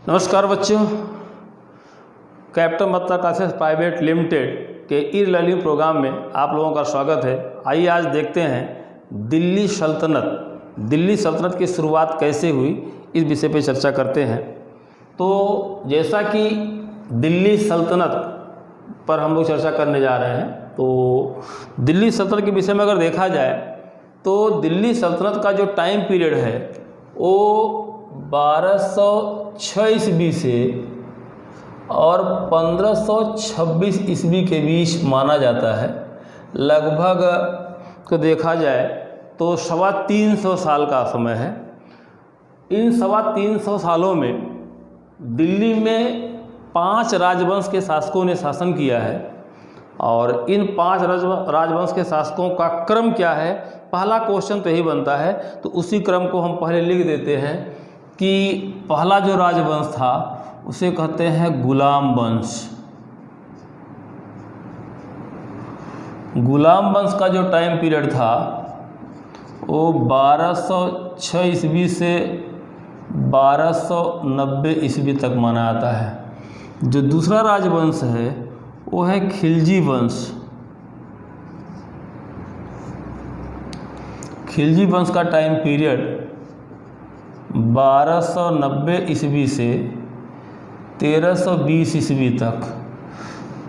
नमस्कार बच्चों, कैप्टन बत्ता classes private limited के ई लर्निंग प्रोग्राम में आप लोगों का स्वागत है। आइए आज देखते हैं दिल्ली सल्तनत की शुरुआत कैसे हुई, इस विषय पे चर्चा करते हैं। तो जैसा कि दिल्ली सल्तनत पर हम लोग चर्चा करने जा रहे हैं, तो दिल्ली सल्तनत के विषय में अगर देखा जाए तो दिल्ली सल्तनत का जो टाइम पीरियड है वो 1206 ईस्वी से और 1526 ईस्वी के बीच माना जाता है। लगभग को देखा जाए तो 325 साल का समय है। इन 325 सालों में दिल्ली में 5 राजवंश के शासकों ने शासन किया है और इन 5 राजवंश के शासकों का क्रम क्या है, पहला क्वेश्चन तो यही बनता है। तो उसी क्रम को हम पहले लिख देते हैं कि पहला जो राजवंश था उसे कहते हैं गुलाम वंश। गुलाम वंश का जो टाइम पीरियड था वो 1206 ईस्वी से 1290 ईस्वी तक माना जाता है। जो दूसरा राजवंश है वो है खिलजी वंश। खिलजी वंश का टाइम पीरियड 1290 ईस्वी से 1320 ईस्वी तक।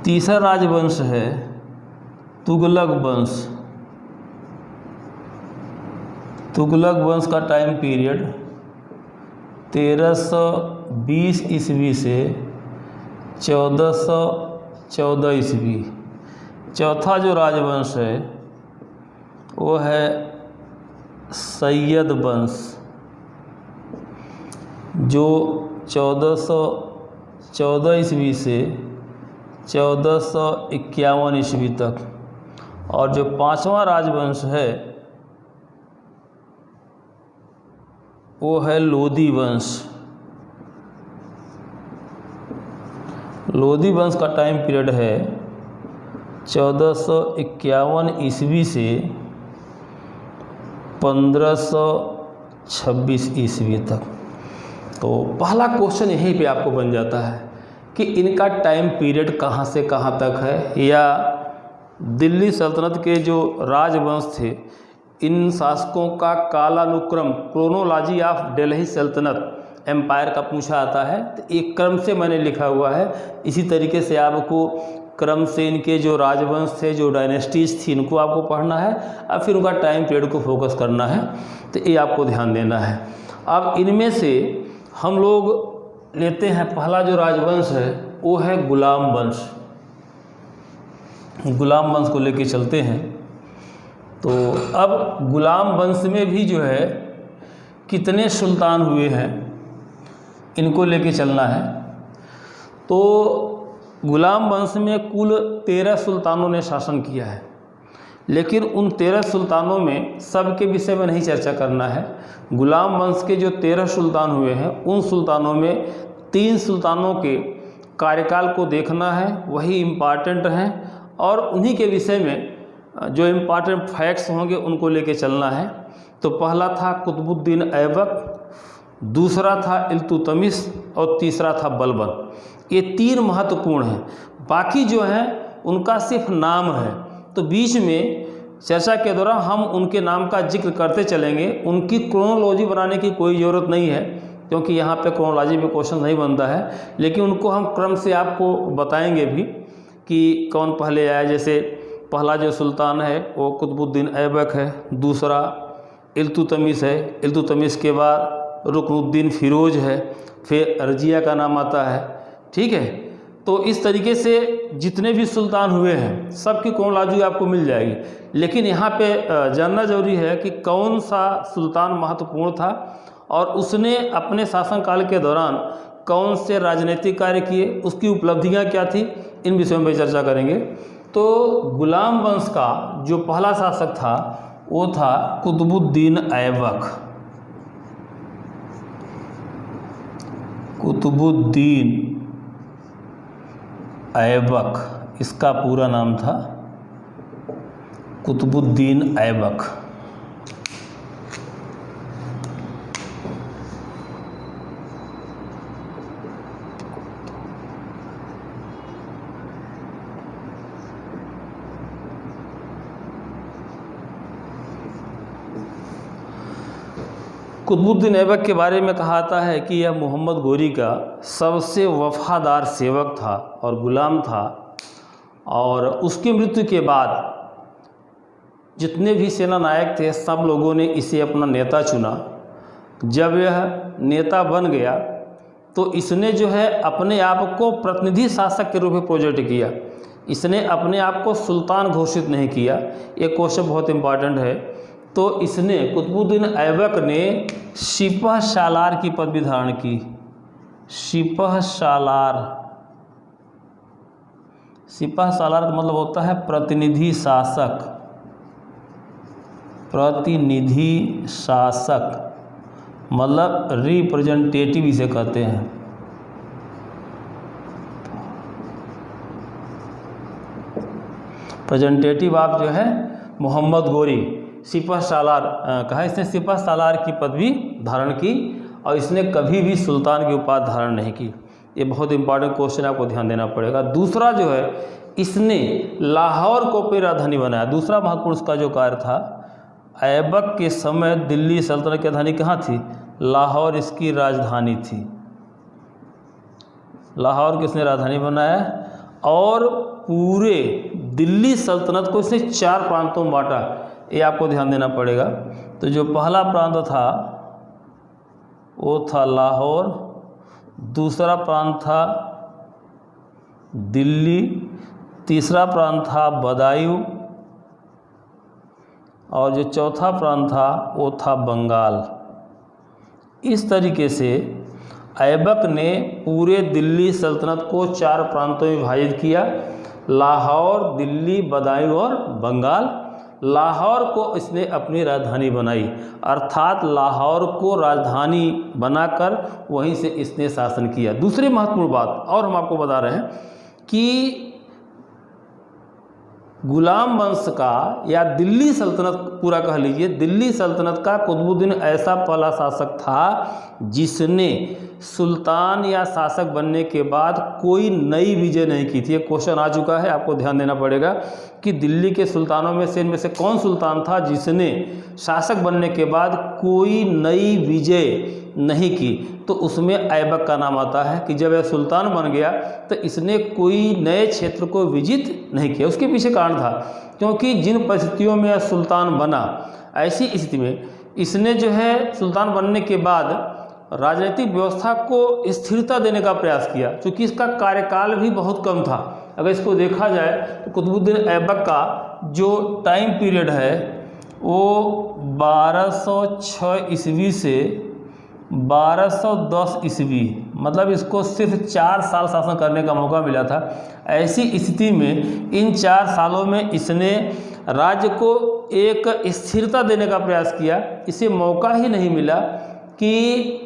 तीसरा राजवंश है तुगलक वंश। तुगलक वंश का टाइम पीरियड 1320 ईस्वी से 1414 ईस्वी। चौथा जो राजवंश है वो है सैयद वंश, जो 1414 ईस्वी से 1451 ईस्वी तक। और जो पांचवा राजवंश है वो है लोधी वंश। लोधी वंश का टाइम पीरियड है 1451 ईस्वी से 1526 ईस्वी तक। तो पहला क्वेश्चन यहीं पे आपको बन जाता है कि इनका टाइम पीरियड कहाँ से कहाँ तक है, या दिल्ली सल्तनत के जो राजवंश थे इन शासकों का कालानुक्रम, क्रोनोलॉजी ऑफ दिल्ली सल्तनत एम्पायर का पूछा आता है। तो एक क्रम से मैंने लिखा हुआ है। इसी तरीके से आपको क्रम से इनके जो राजवंश थे, जो डायनेस्टीज थी, इनको आपको पढ़ना है और फिर उनका टाइम पीरियड को फोकस करना है। तो ये आपको ध्यान देना है। अब इनमें से हम लोग लेते हैं पहला जो राजवंश है वो है गुलाम वंश। गुलाम वंश को लेके चलते हैं। तो अब गुलाम वंश में भी जो है कितने सुल्तान हुए हैं इनको लेके चलना है। तो गुलाम वंश में कुल 13 सुल्तानों ने शासन किया है, लेकिन उन 13 सुल्तानों में सब के विषय में नहीं चर्चा करना है। गुलाम वंश के जो 13 सुल्तान हुए हैं उन सुल्तानों में 3 सुल्तानों के कार्यकाल को देखना है, वही इम्पॉर्टेंट हैं और उन्हीं के विषय में जो इम्पॉर्टेंट फैक्ट्स होंगे उनको लेके चलना है। तो पहला था कुतुबुद्दीन ऐबक, दूसरा था इल्तुतमिश और तीसरा था बलबन। ये 3 महत्वपूर्ण हैं। बाकी जो हैं उनका सिर्फ नाम है। तो बीच में चर्चा के दौरान हम उनके नाम का जिक्र करते चलेंगे। उनकी क्रोनोलॉजी बनाने की कोई ज़रूरत नहीं है, क्योंकि यहाँ पे क्रोनोलॉजी में क्वेश्चन नहीं बनता है। लेकिन उनको हम क्रम से आपको बताएंगे भी कि कौन पहले आया। जैसे पहला जो सुल्तान है वो कुतुबुद्दीन ऐबक है, दूसरा इल्तुतमिश है, इल्तुतमिश के बाद रुकनुद्दीन फिरोज है, फिर रजिया का नाम आता है। ठीक है। तो इस तरीके से जितने भी सुल्तान हुए हैं सबकी क्रोनोलॉजी आपको मिल जाएगी। लेकिन यहाँ पे जानना जरूरी है कि कौन सा सुल्तान महत्वपूर्ण था और उसने अपने शासनकाल के दौरान कौन से राजनीतिक कार्य किए, उसकी उपलब्धियाँ क्या थी, इन विषयों में चर्चा करेंगे। तो गुलाम वंश का जो पहला शासक था वो था कुतुबुद्दीन ऐबक। कुतुबुद्दीन ऐबक, इसका पूरा नाम था कुतुबुद्दीन ऐबक। कुतुबुद्दीन ऐबक के बारे में कहा जाता है कि यह मोहम्मद गोरी का सबसे वफादार सेवक था और ग़ुलाम था, और उसकी मृत्यु के बाद जितने भी सेना नायक थे सब लोगों ने इसे अपना नेता चुना। जब यह नेता बन गया तो इसने जो है अपने आप को प्रतिनिधि शासक के रूप में प्रोजेक्ट किया। इसने अपने आप को सुल्तान घोषित नहीं किया। एक क्वेश्चन बहुत इम्पॉर्टेंट है। तो इसने कुतुबुद्दीन ऐबक ने सिपह सालार की पदवी धारण की। सिपह सालार, सिपह सालार का मतलब होता है प्रतिनिधि शासक। प्रतिनिधि शासक मतलब रिप्रेजेंटेटिव इसे कहते हैं। प्रेजेंटेटिव आप जो है मोहम्मद गोरी सिपह सालार कहा, इसने सिपह सालार की पदवी धारण की और इसने कभी भी सुल्तान की उपाधि धारण नहीं की। ये बहुत इंपॉर्टेंट क्वेश्चन आपको ध्यान देना पड़ेगा। दूसरा जो है, इसने लाहौर को अपनी राजधानी बनाया। दूसरा महत्वपूर्ण उसका जो कार्य था, ऐबक के समय दिल्ली सल्तनत की राजधानी कहाँ थी? लाहौर इसकी राजधानी थी। लाहौर को इसने राजधानी बनाया और पूरे दिल्ली सल्तनत को इसने 4 प्रांतों में बांटा। ये आपको ध्यान देना पड़ेगा। तो जो पहला प्रांत था वो था लाहौर, दूसरा प्रांत था दिल्ली, तीसरा प्रांत था बदायूं और जो चौथा प्रांत था वो था बंगाल। इस तरीके से ऐबक ने पूरे दिल्ली सल्तनत को 4 प्रांतों में विभाजित किया, लाहौर, दिल्ली, बदायूं और बंगाल। लाहौर को इसने अपनी राजधानी बनाई, अर्थात लाहौर को राजधानी बनाकर वहीं से इसने शासन किया। दूसरी महत्वपूर्ण बात और हम आपको बता रहे हैं कि गुलाम वंश का या दिल्ली सल्तनत पूरा कह लीजिए, दिल्ली सल्तनत का कुतुबुद्दीन ऐसा पहला शासक था जिसने सुल्तान या शासक बनने के बाद कोई नई विजय नहीं की थी। ये क्वेश्चन आ चुका है, आपको ध्यान देना पड़ेगा कि दिल्ली के सुल्तानों में से इनमें से कौन सुल्तान था जिसने शासक बनने के बाद कोई नई विजय नहीं की। तो उसमें ऐबक का नाम आता है कि जब यह सुल्तान बन गया तो इसने कोई नए क्षेत्र को विजित नहीं किया। उसके पीछे कारण था क्योंकि जिन परिस्थितियों में यह सुल्तान बना, ऐसी स्थिति में इसने जो है सुल्तान बनने के बाद राजनीतिक व्यवस्था को स्थिरता देने का प्रयास किया। क्योंकि इसका कार्यकाल भी बहुत कम था। अगर इसको देखा जाए तो कुतुबुद्दीन ऐबक का जो टाइम पीरियड है वो 1206 ईस्वी से 1210 ईस्वी, मतलब इसको सिर्फ 4 साल शासन करने का मौका मिला था। ऐसी स्थिति में इन 4 सालों में इसने राज्य को एक स्थिरता देने का प्रयास किया। इसे मौका ही नहीं मिला कि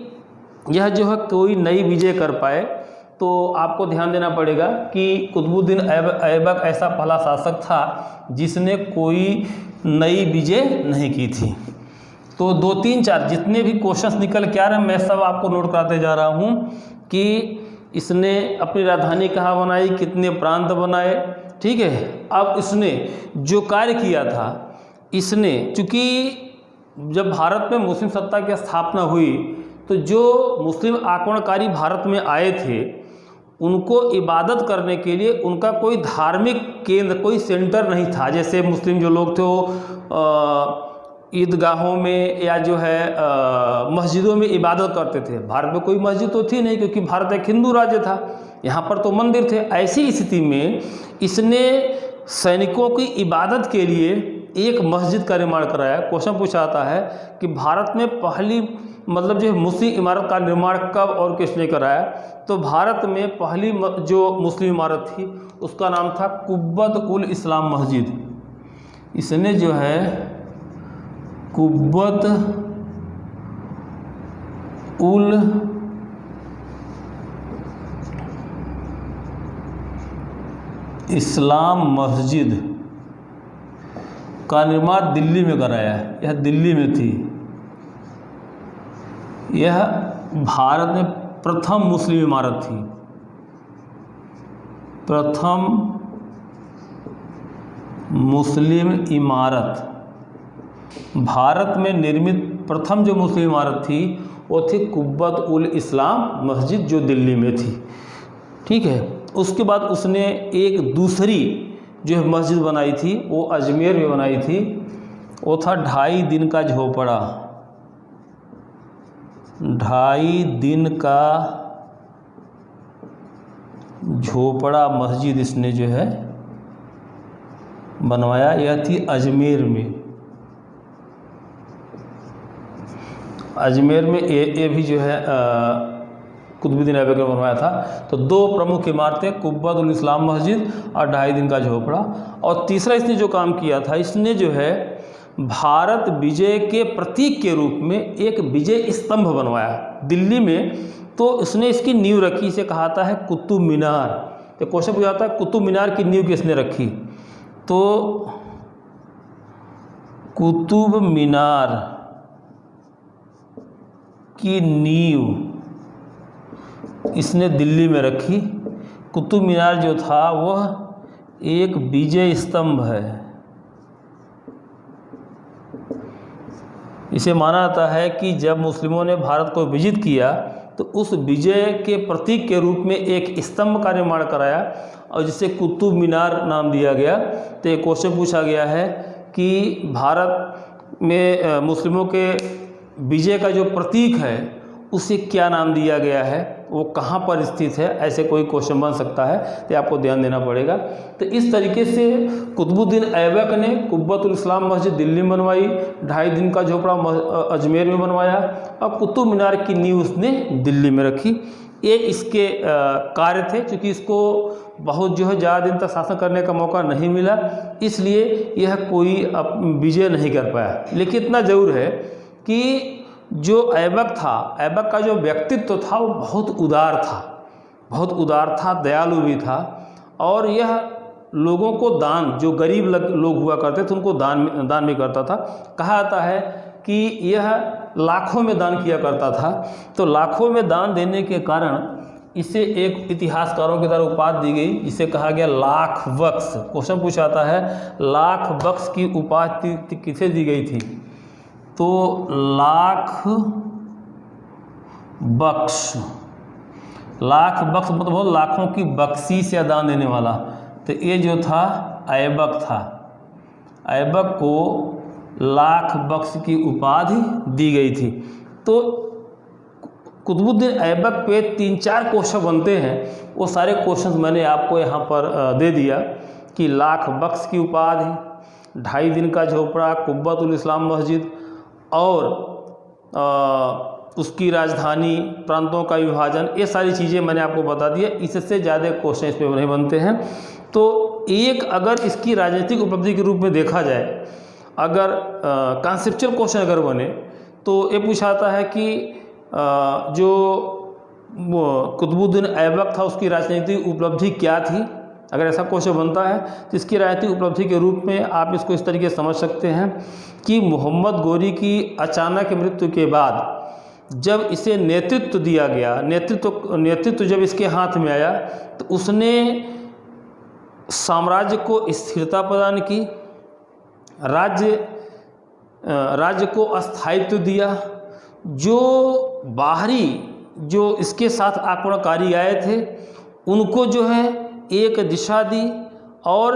यह जो है कोई नई विजय कर पाए। तो आपको ध्यान देना पड़ेगा कि कुतुबुद्दीन ऐबक ऐसा पहला शासक था जिसने कोई नई विजय नहीं की थी। तो 2, 3, 4 जितने भी क्वेश्चंस निकल के आ रहे हैं मैं सब आपको नोट कराते जा रहा हूँ कि इसने अपनी राजधानी कहाँ बनाई, कितने प्रांत बनाए, ठीक है। अब इसने जो कार्य किया था, इसने चूँकि जब भारत में मुस्लिम सत्ता की स्थापना हुई तो जो मुस्लिम आक्रमणकारी भारत में आए थे उनको इबादत करने के लिए उनका कोई धार्मिक केंद्र, कोई सेंटर नहीं था। जैसे मुस्लिम जो लोग थे वो ईदगाहों में या जो है मस्जिदों में इबादत करते थे। भारत में कोई मस्जिद तो थी नहीं क्योंकि भारत एक हिंदू राज्य था, यहाँ पर तो मंदिर थे। ऐसी स्थिति में इसने सैनिकों की इबादत के लिए एक मस्जिद का निर्माण कराया। क्वेश्चन पूछा जाता है कि भारत में पहली मतलब जो मुस्लिम इमारत का निर्माण कब और किसने कराया? तो भारत में पहली जो मुस्लिम इमारत थी उसका नाम था कुब्बत उल इस्लाम मस्जिद। इसने जो है कुब्बत उल इस्लाम मस्जिद का निर्माण दिल्ली में कराया है। यह दिल्ली में थी। यह भारत में प्रथम मुस्लिम इमारत थी, प्रथम मुस्लिम इमारत। भारत में निर्मित प्रथम जो मुस्लिम इमारत थी वो थी कुब्बत उल इस्लाम मस्जिद, जो दिल्ली में थी। ठीक है, उसके बाद उसने एक दूसरी जो है मस्जिद बनाई थी वो अजमेर में बनाई थी, वो था 2.5 दिन का झोपड़ा। 2.5 दिन का झोपड़ा मस्जिद इसने जो है बनवाया, यह थी अजमेर में। अजमेर में ये भी जो है कुतुबुद्दीन ऐबक ने बनवाया था। तो 2 प्रमुख इमारतें, कुब्बत उल इस्लाम मस्जिद और 2.5 दिन का झोपड़ा। और तीसरा इसने जो काम किया था, इसने जो है भारत विजय के प्रतीक के रूप में एक विजय स्तंभ बनवाया दिल्ली में। तो उसने इसकी नींव रखी, इसे कहाता है कुतुब मीनार। तो क्वेश्चन पूछा है कुतुब मीनार की नींव किसने रखी, तो कुतुब मीनार की नींव इसने दिल्ली में रखी। कुतुब मीनार जो था वह एक विजय स्तंभ है। इसे माना जाता है कि जब मुस्लिमों ने भारत को विजित किया तो उस विजय के प्रतीक के रूप में एक स्तंभ का निर्माण कराया और जिसे कुतुब मीनार नाम दिया गया। तो एक क्वेश्चन पूछा गया है कि भारत में मुस्लिमों के विजय का जो प्रतीक है उसे क्या नाम दिया गया है, वो कहाँ पर स्थित है, ऐसे कोई क्वेश्चन बन सकता है, तो आपको ध्यान देना पड़ेगा। तो इस तरीके से कुतुबुद्दीन ऐबक ने कुब्बतुल इस्लाम मस्जिद दिल्ली में बनवाई, 2.5 दिन का झोपड़ा अजमेर में बनवाया और कुतुब मीनार की नींव उसने दिल्ली में रखी। ये इसके कार्य थे। चूँकि इसको बहुत जो है ज़्यादा दिन तक शासन करने का मौका नहीं मिला, इसलिए यह कोई विजय नहीं कर पाया। लेकिन इतना ज़रूर है कि जो ऐबक था, ऐबक का जो व्यक्तित्व था वो बहुत उदार था, दयालु भी था। और यह लोगों को दान, जो गरीब लोग हुआ करते थे उनको दान भी करता था। कहा जाता है कि यह लाखों में दान किया करता था। तो लाखों में दान देने के कारण इसे एक इतिहासकारों के द्वारा उपाधि दी गई, जिसे कहा गया लाख बख्श। क्वेश्चन पूछा जाता है लाख बख्श की उपाधि किसे दी गई थी, तो लाख बख्श मतलब लाखों की बख्शीश या दान देने वाला। तो ये जो था ऐबक था, ऐबक को लाख बख्श की उपाधि दी गई थी। तो कुतुबुद्दीन ऐबक पे 3-4 क्वेश्चन बनते हैं, वो सारे क्वेश्चन मैंने आपको यहाँ पर दे दिया कि लाख बख्श की उपाधि, 2.5 दिन का झोपड़ा, कुब्बतुल इस्लाम मस्जिद और उसकी राजधानी, प्रांतों का विभाजन, ये सारी चीज़ें मैंने आपको बता दी है। इससे ज़्यादा क्वेश्चन इस पर नहीं बनते हैं। तो एक अगर इसकी राजनीतिक उपलब्धि के रूप में देखा जाए, अगर कॉन्सेप्चुअल क्वेश्चन अगर बने तो ये पूछा जाता है कि जो कुतुबुद्दीन ऐबक था उसकी राजनीतिक उपलब्धि क्या थी। अगर ऐसा क्वेश्चन बनता है तो इसकी राजनीतिक उपलब्धि के रूप में आप इसको इस तरीके से समझ सकते हैं कि मोहम्मद गोरी की अचानक मृत्यु के बाद जब इसे नेतृत्व दिया गया, नेतृत्व जब इसके हाथ में आया तो उसने साम्राज्य को स्थिरता प्रदान की, राज्य को अस्थायित्व दिया। जो बाहरी जो इसके साथ आक्रमणकारी आए थे उनको जो है एक दिशा दी, और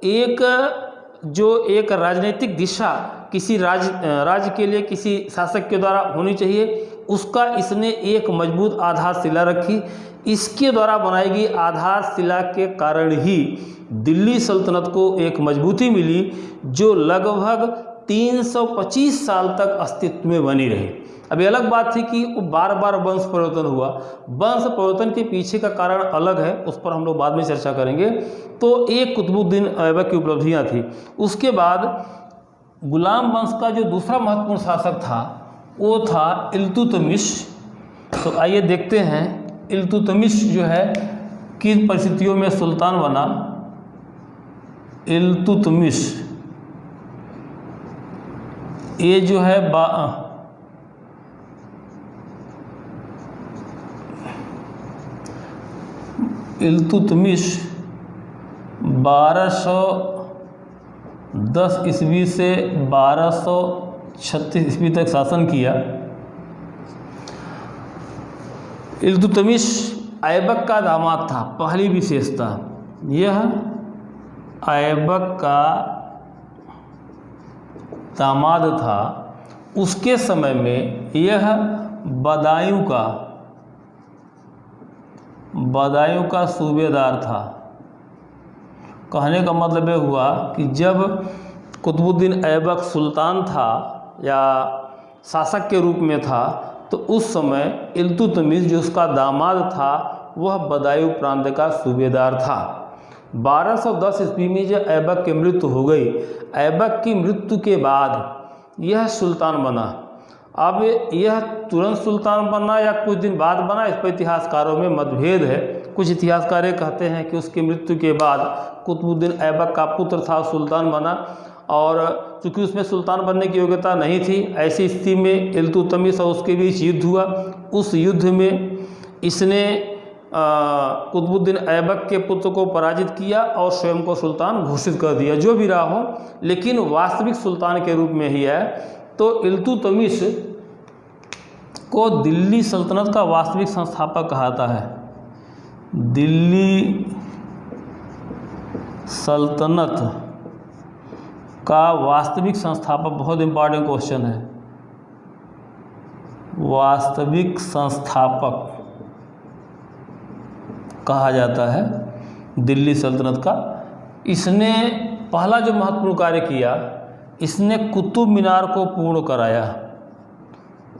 एक राजनीतिक दिशा किसी राज्य के लिए किसी शासक के द्वारा होनी चाहिए, उसका इसने एक मजबूत आधारशिला रखी। इसके द्वारा बनाई गई आधारशिला के कारण ही दिल्ली सल्तनत को एक मजबूती मिली जो लगभग 325 साल तक अस्तित्व में बनी रही। अभी अलग बात थी कि वो बार बार वंश परिवर्तन हुआ। वंश परिवर्तन के पीछे का कारण अलग है, उस पर हम लोग बाद में चर्चा करेंगे। तो एक कुतुबुद्दीन ऐबक की उपलब्धियां थी। उसके बाद गुलाम वंश का जो दूसरा महत्वपूर्ण शासक था वो था इल्तुतमिश। तो आइए देखते हैं इल्तुतमिश जो है किन परिस्थितियों में सुल्तान बना। इल्तुतमिश ये जो है इल्तुतमिश 1210 ईस्वी से 1200 36 ईस्वी तक शासन किया। इल्तुतमिश ऐबक का दामाद था। पहली विशेषता, यह ऐबक का दामाद था। उसके समय में यह बदायूं का सूबेदार था। कहने का मतलब यह हुआ कि जब कुतुबुद्दीन ऐबक सुल्तान था या शासक के रूप में था, तो उस समय इल्तुतमिश जो उसका दामाद था वह बदायूं प्रांत का सूबेदार था। 1210 ईस्वी में जब ऐबक की मृत्यु हो गई, ऐबक की मृत्यु के बाद यह सुल्तान बना। अब यह तुरंत सुल्तान बना या कुछ दिन बाद बना, इस पर इतिहासकारों में मतभेद है। कुछ इतिहासकार कहते हैं कि उसकी मृत्यु के बाद कुतुबुद्दीन ऐबक का पुत्र था, सुल्तान बना, और चूँकि उसमें सुल्तान बनने की योग्यता नहीं थी, ऐसी स्थिति में इल्तुतमिश और उसके बीच युद्ध हुआ। उस युद्ध में इसने कुतुबुद्दीन ऐबक के पुत्र को पराजित किया और स्वयं को सुल्तान घोषित कर दिया। जो भी रहा हो, लेकिन वास्तविक सुल्तान के रूप में ही है। तो इल्तुतमिश को दिल्ली सल्तनत का वास्तविक संस्थापक कहा जाता है। दिल्ली सल्तनत का वास्तविक संस्थापक, बहुत इम्पॉर्टेंट क्वेश्चन है, वास्तविक संस्थापक कहा जाता है दिल्ली सल्तनत का। इसने पहला जो महत्वपूर्ण कार्य किया, इसने कुतुब मीनार को पूर्ण कराया।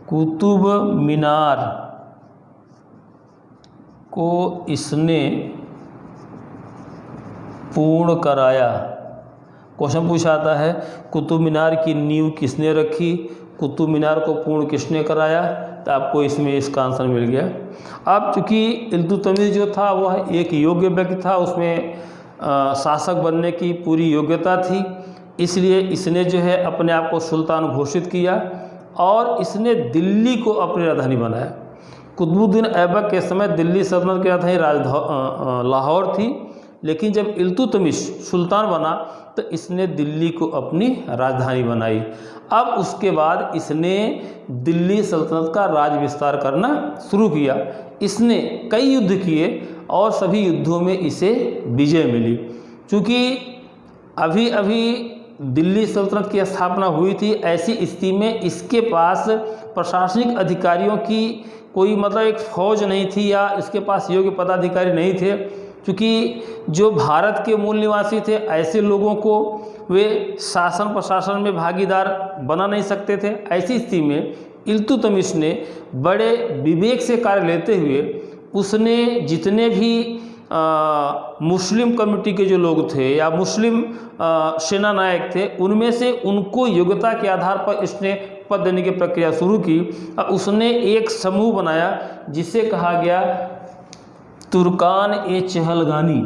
कुतुब मीनार को इसने पूर्ण कराया। क्वेश्चन पूछा आता है, कुतुब मीनार की नींव किसने रखी, कुतुब मीनार को पूर्ण किसने कराया? तो आपको इसमें इसका आंसर मिल गया। अब चूँकि इल्तुतमिश जो था वह एक योग्य व्यक्ति था, उसमें शासक बनने की पूरी योग्यता थी, इसलिए इसने जो है अपने आप को सुल्तान घोषित किया और इसने दिल्ली को अपनी राजधानी बनाया। कुतुबुद्दीन ऐबक के समय दिल्ली सल्तनत की राजधानी लाहौर थी, लेकिन जब इल्तुतमिश सुल्तान बना तो इसने दिल्ली को अपनी राजधानी बनाई। अब उसके बाद इसने दिल्ली सल्तनत का राज विस्तार करना शुरू किया। इसने कई युद्ध किए और सभी युद्धों में इसे विजय मिली। चूँकि अभी अभी दिल्ली सल्तनत की स्थापना हुई थी, ऐसी स्थिति में इसके पास प्रशासनिक अधिकारियों की कोई एक फौज नहीं थी या इसके पास योग्य पदाधिकारी नहीं थे। क्योंकि जो भारत के मूल निवासी थे, ऐसे लोगों को वे शासन प्रशासन में भागीदार बना नहीं सकते थे। ऐसी स्थिति में इल्तुतमिश ने बड़े विवेक से कार्य लेते हुए उसने जितने भी मुस्लिम कम्युनिटी के जो लोग थे या मुस्लिम सेना नायक थे, उनमें से उनको योग्यता के आधार पर इसने पद देने की प्रक्रिया शुरू की। उसने एक समूह बनाया जिसे कहा गया तुर्कान-ए-चहलगानी।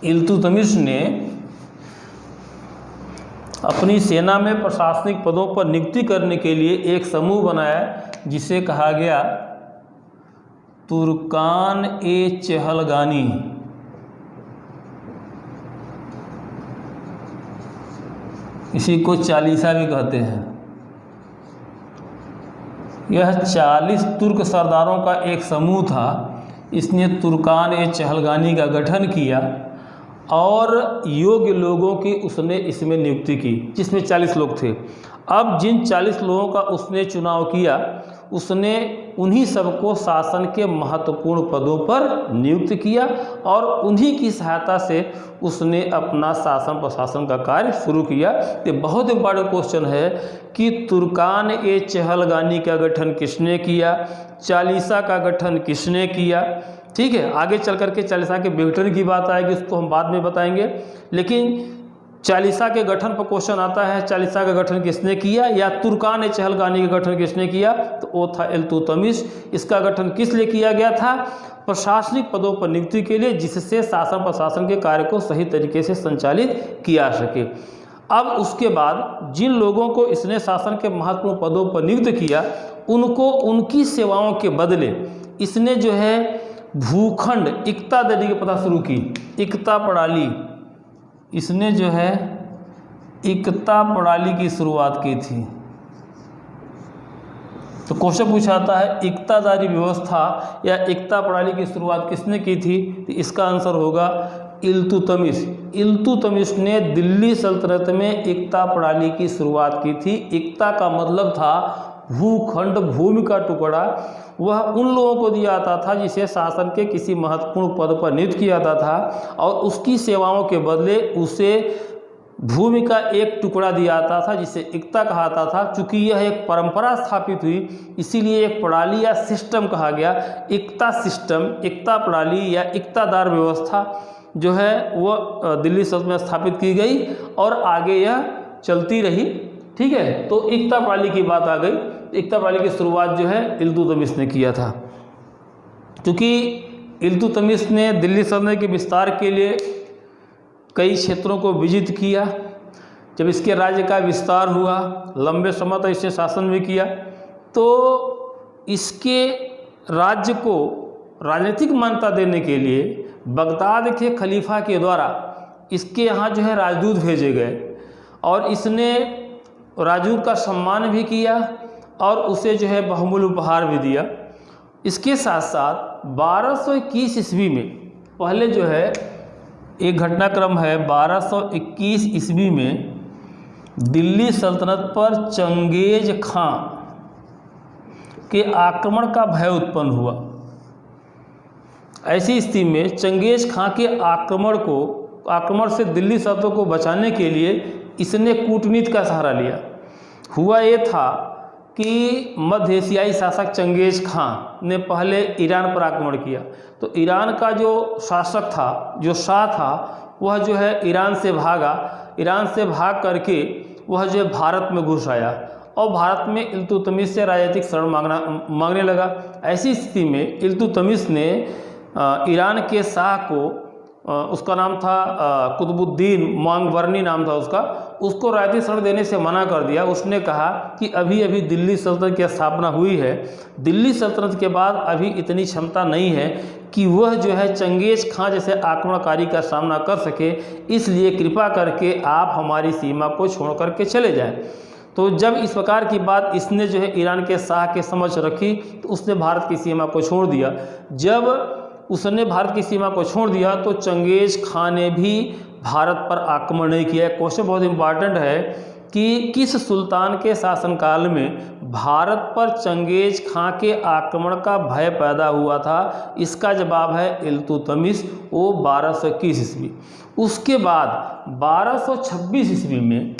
इल्तुतमिश ने अपनी सेना में प्रशासनिक पदों पर नियुक्ति करने के लिए एक समूह बनाया जिसे कहा गया तुर्कान-ए-चहलगानी। इसी को चालीसा भी कहते हैं। यह 40 तुर्क सरदारों का एक समूह था। इसने तुर्कान-ए-चहलगानी का गठन किया और योग्य लोगों की उसने इसमें नियुक्ति की, जिसमें 40 लोग थे। अब जिन 40 लोगों का उसने चुनाव किया, उसने उन्हीं सबको शासन के महत्वपूर्ण पदों पर नियुक्त किया और उन्हीं की सहायता से उसने अपना शासन प्रशासन का कार्य शुरू किया। ये बहुत इम्पोर्टेंट क्वेश्चन है कि तुर्कान-ए-चहलगानी का गठन किसने किया, चालीसा का गठन किसने किया। ठीक है, आगे चल करके चालीसा के विघटन की बात आएगी, उसको हम बाद में बताएंगे। लेकिन चालीसा के गठन पर क्वेश्चन आता है, चालीसा का गठन किसने किया या तुर्कान-ए-चहलगानी का गठन किसने किया? तो वो था इल्तुतमिश। इसका गठन किस लिए किया गया था? प्रशासनिक पदों पर नियुक्ति के लिए, जिससे शासन प्रशासन के कार्य को सही तरीके से संचालित किया जा सके। अब उसके बाद जिन लोगों को इसने शासन के महत्वपूर्ण पदों पर नियुक्त किया, उनको उनकी सेवाओं के बदले इसने जो है भूखंड इक्ता देने की प्रथा शुरू की। इक्ता प्रणाली इसने जो है इक्ता प्रणाली की शुरुआत की थी? तो क्वेश्चन पूछाता है इक्तादारी व्यवस्था या इक्ता प्रणाली की शुरुआत किसने की थी? तो इसका आंसर होगा इल्तुतमिश। इल्तुतमिश ने दिल्ली सल्तनत में इक्ता प्रणाली की शुरुआत की थी। इक्ता का मतलब था भूखंड, भूमि का टुकड़ा। वह उन लोगों को दिया जाता था जिसे शासन के किसी महत्वपूर्ण पद पर नियुक्त किया जाता था और उसकी सेवाओं के बदले उसे भूमि का एक टुकड़ा दिया जाता था जिसे इक्ता कहा जाता था। चूँकि यह एक परंपरा स्थापित हुई इसीलिए एक प्रणाली या सिस्टम कहा गया। इक्ता सिस्टम, इक्ता प्रणाली या इक्तादार व्यवस्था जो है वह दिल्ली सल्तनत में स्थापित की गई और आगे यह चलती रही। ठीक है, तो इक्ता प्रणाली की बात आ गई। इक्ता प्रणाली की शुरुआत जो है इल्तुतमिश ने किया था। क्योंकि इल्तुतमिश ने दिल्ली सल्तनत के विस्तार के लिए कई क्षेत्रों को विजित किया। जब इसके राज्य का विस्तार हुआ, लंबे समय तक इसने शासन भी किया, तो इसके राज्य को राजनीतिक मान्यता देने के लिए बगदाद के खलीफा के द्वारा इसके यहाँ जो है राजदूत भेजे गए और इसने राजदूत का सम्मान भी किया और उसे जो है बहुमूल्य उपहार भी दिया। इसके साथ साथ 1221 ईस्वी में पहले जो है एक घटनाक्रम है, 1221 ईस्वी में दिल्ली सल्तनत पर चंगेज खां के आक्रमण का भय उत्पन्न हुआ। ऐसी स्थिति में चंगेज खां के आक्रमण से दिल्ली सल्तनत को बचाने के लिए इसने कूटनीति का सहारा लिया। हुआ ये था कि मध्य एशियाई शासक चंगेज खां ने पहले ईरान पर आक्रमण किया। तो ईरान का जो शासक था, जो शाह था, वह जो है ईरान से भागा। ईरान से भाग करके वह जो है भारत में घुस आया और भारत में इल्तुतमिश से राजनीतिक शरण मांगने लगा। ऐसी स्थिति में इल्तुतमिश ने ईरान के शाह को, उसका नाम था कुतुबुद्दीन मांगबरनी नाम था उसको राजनीतिक शरण देने से मना कर दिया। उसने कहा कि अभी अभी दिल्ली सल्तनत की स्थापना हुई है, दिल्ली सल्तनत के बाद अभी इतनी क्षमता नहीं है कि वह जो है चंगेज खां जैसे आक्रमणकारी का सामना कर सके, इसलिए कृपा करके आप हमारी सीमा को छोड़ करके चले जाएं। तो जब इस प्रकार की बात इसने जो है ईरान के शाह के समझ रखी तो उसने भारत की सीमा को छोड़ दिया। जब उसने भारत की सीमा को छोड़ दिया तो चंगेज खां ने भी भारत पर आक्रमण नहीं किया। क्वेश्चन बहुत इंपॉर्टेंट है कि किस सुल्तान के शासनकाल में भारत पर चंगेज खां के आक्रमण का भय पैदा हुआ था? इसका जवाब है इल्तुतमिश, वो 1221 ईस्वी। उसके बाद 1226 ईस्वी में,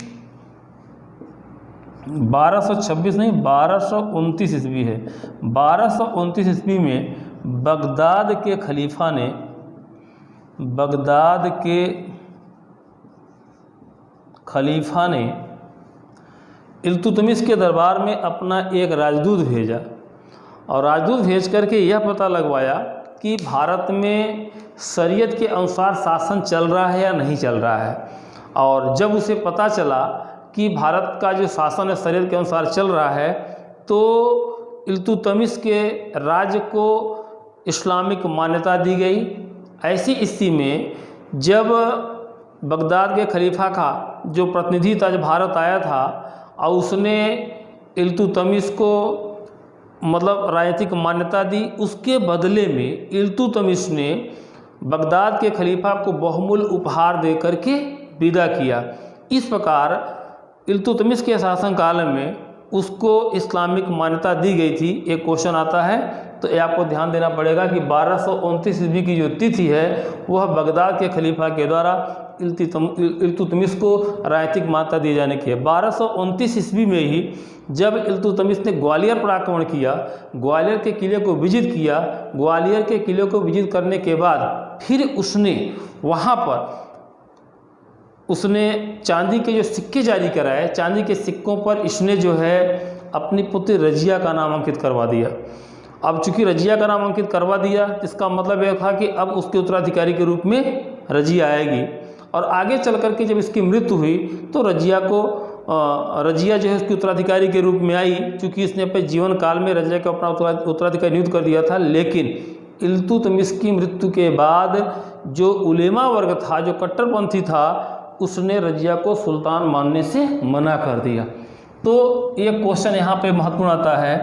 1226 नहीं 1229 ईस्वी है, 1229 ईस्वी में बगदाद के खलीफा ने, इल्तुतमिश के दरबार में अपना एक राजदूत भेजा और राजदूत भेज करके यह पता लगवाया कि भारत में शरीयत के अनुसार शासन चल रहा है या नहीं चल रहा है। और जब उसे पता चला कि भारत का जो शासन है शरीयत के अनुसार चल रहा है तो इल्तुतमिश के राज्य को इस्लामिक मान्यता दी गई। ऐसी स्थिति में जब बगदाद के खलीफा का जो प्रतिनिधि था, जब भारत आया था और उसने इल्तुतमिश को मतलब राजनीतिक मान्यता दी, उसके बदले में इल्तुतमिश ने बगदाद के खलीफा को बहुमूल्य उपहार दे करके विदा किया। इस प्रकार इल्तुतमिश के शासनकाल में उसको इस्लामिक मान्यता दी गई थी। एक क्वेश्चन आता है तो ये आपको ध्यान देना पड़ेगा कि 1229 ईस्वी की जो तिथि है वह बगदाद के खलीफा के द्वारा इल्तुतमिश को राजनीतिक मान्यता दिए जाने की है। 1229 ईस्वी में ही जब इल्तुतमिश ने ग्वालियर पर आक्रमण किया, ग्वालियर के किले को विजित किया, ग्वालियर के किले को विजित करने के बाद फिर उसने वहाँ पर चांदी के जो सिक्के जारी कराए, चांदी के सिक्कों पर इसने जो है अपनी पुत्री रजिया का नाम अंकित करवा दिया। अब चूंकि रजिया का नाम अंकित करवा दिया इसका मतलब यह था कि अब उसके उत्तराधिकारी के रूप में रजिया आएगी। और आगे चल करके जब इसकी मृत्यु हुई तो रजिया जो है उसके उत्तराधिकारी के रूप में आई, चूँकि इसने अपने जीवन काल में रजिया को अपना उत्तराधिकारी नियुक्त कर दिया था। लेकिन इल्तुतमिश की मृत्यु के बाद जो उलेमा वर्ग था, जो कट्टरपंथी था, उसने रजिया को सुल्तान मानने से मना कर दिया। तो ये क्वेश्चन यहाँ पे महत्वपूर्ण आता है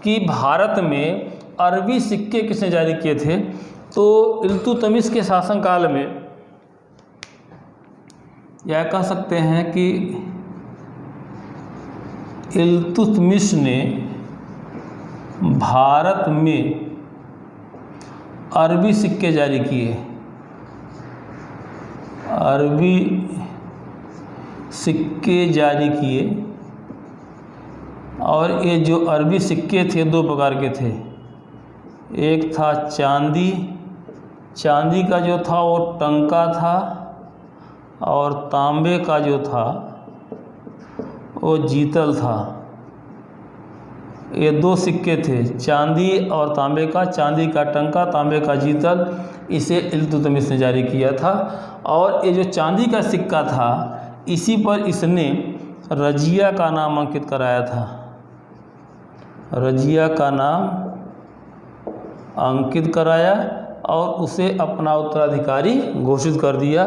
कि भारत में अरबी सिक्के किसने जारी किए थे। तो इल्तुतमिश के शासनकाल में यह कह सकते हैं कि इल्तुतमिश ने भारत में अरबी सिक्के जारी किए। अरबी सिक्के जारी किए और ये जो अरबी सिक्के थे दो प्रकार के थे। एक था चांदी, चांदी का जो था वो टंका था, और तांबे का जो था वो जीतल था। ये दो सिक्के थे, चांदी और तांबे का, चांदी का टंका, तांबे का जीतल, इसे इल्तुतमिश ने जारी किया था। और ये जो चांदी का सिक्का था इसी पर इसने रजिया का नाम अंकित कराया था। रजिया का नाम अंकित कराया और उसे अपना उत्तराधिकारी घोषित कर दिया।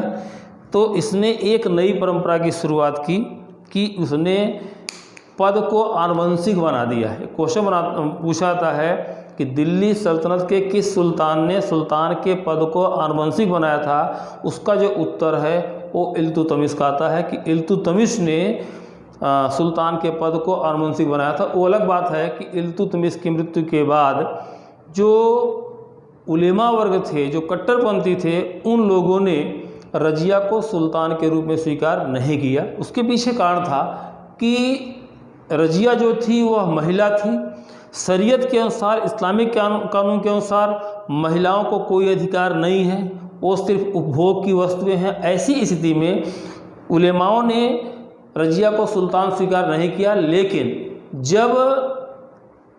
तो इसने एक नई परंपरा की शुरुआत की कि उसने पद को आनुवंशिक बना दिया है। क्वेश्चन पूछा जाता है कि दिल्ली सल्तनत के किस सुल्तान ने सुल्तान के पद को आनुवंशिक बनाया था। उसका जो उत्तर है वो इल्तुतमिश का आता है कि इल्तुतमिश ने सुल्तान के पद को आनुवंशिक बनाया था। वो अलग बात है कि इल्तुतमिश की मृत्यु के बाद जो उलेमा वर्ग थे, जो कट्टरपंथी थे, उन लोगों ने रजिया को सुल्तान के रूप में स्वीकार नहीं किया। उसके पीछे कारण था कि रजिया जो थी वह महिला थी। शरीयत के अनुसार, इस्लामिक कानून के अनुसार महिलाओं को कोई अधिकार नहीं है, वो सिर्फ उपभोग की वस्तुएं हैं। ऐसी स्थिति में उलेमाओं ने रजिया को सुल्तान स्वीकार नहीं किया। लेकिन जब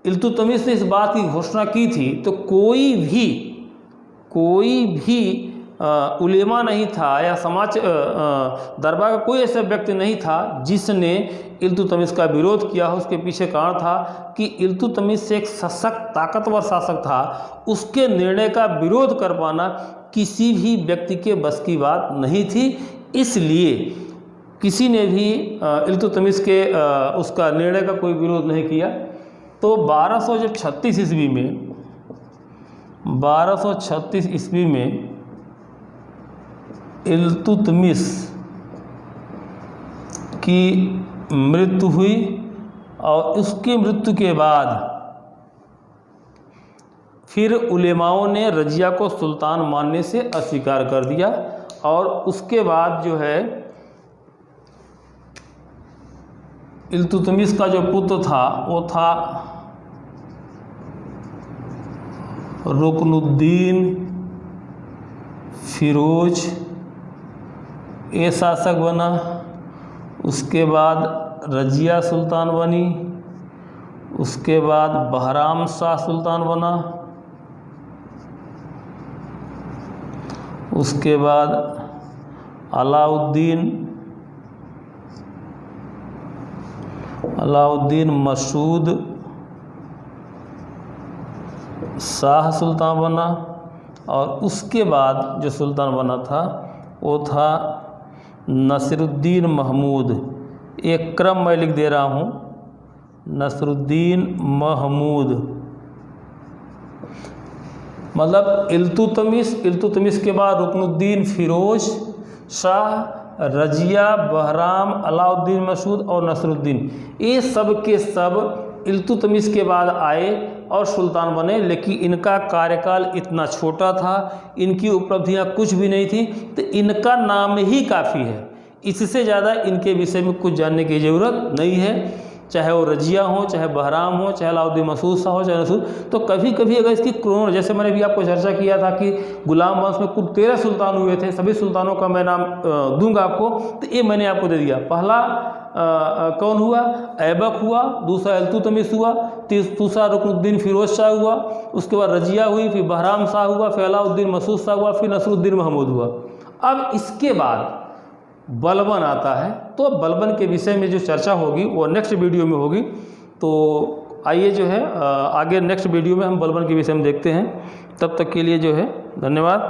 इल्तुतमिश ने इस बात की घोषणा की थी तो कोई भी उलेमा नहीं था या समाज दरबार का कोई ऐसा व्यक्ति नहीं था जिसने इल्तुतमिश का विरोध किया हो। उसके पीछे कारण था कि इल्तुतमिश एक सशक्त ताकतवर शासक था, उसके निर्णय का विरोध कर पाना किसी भी व्यक्ति के बस की बात नहीं थी। इसलिए किसी ने भी इल्तुतमिश के उसका निर्णय का कोई विरोध नहीं किया। तो 1236 ईस्वी में इल्तुतमिश की मृत्यु हुई और उसकी मृत्यु के बाद फिर उलेमाओं ने रजिया को सुल्तान मानने से अस्वीकार कर दिया। और उसके बाद जो है इल्तुतमिश का जो पुत्र था वो था रुकनुद्दीन फिरोज, ये शासक बना। उसके बाद रजिया सुल्तान बनी, उसके बाद बहराम शाह सुल्तान बना, उसके बाद अलाउद्दीन मसूद शाह सुल्तान बना। और उसके बाद जो सुल्तान बना था वो था नसरुद्दीन महमूद। एक क्रम मैं लिख दे रहा हूँ, नसरुद्दीन महमूद। मतलब इल्तुतमिश के बाद रुकनुद्दीन फिरोज शाह, रजिया, बहराम, अलाउद्दीन मसूद और नसरुद्दीन, ये सब के सब इल्तुतमिश के बाद आए और सुल्तान बने। लेकिन इनका कार्यकाल इतना छोटा था, इनकी उपलब्धियां कुछ भी नहीं थी, तो इनका नाम ही काफ़ी है। इससे ज़्यादा इनके विषय में कुछ जानने की ज़रूरत नहीं है। चाहे वो रजिया हो, चाहे बहराम हो, चाहे अलाउद्दीन मसूद शाह हो, चाहे नसूद। तो कभी कभी अगर इसकी क्रोन, जैसे मैंने भी आपको चर्चा किया था कि गुलाम वंश में कुल 13 सुल्तान हुए थे, सभी सुल्तानों का मैं नाम दूंगा आपको, तो ये मैंने आपको दे दिया। पहला कौन हुआ? ऐबक हुआ, दूसरा इल्तुतमिश हुआ, तीसरा रुकनुद्दीन फिरोज शाह हुआ, उसके बाद रजिया हुई, फिर बहराम शाह हुआ, फिर अलाउद्दीन मसूद शाह हुआ, फिर नसरुद्दीन महमूद हुआ। अब इसके बाद बलबन आता है। तो बलबन के विषय में जो चर्चा होगी वो नेक्स्ट वीडियो में होगी। तो आइए जो है आगे नेक्स्ट वीडियो में हम बलबन के विषय में देखते हैं। तब तक के लिए जो है धन्यवाद।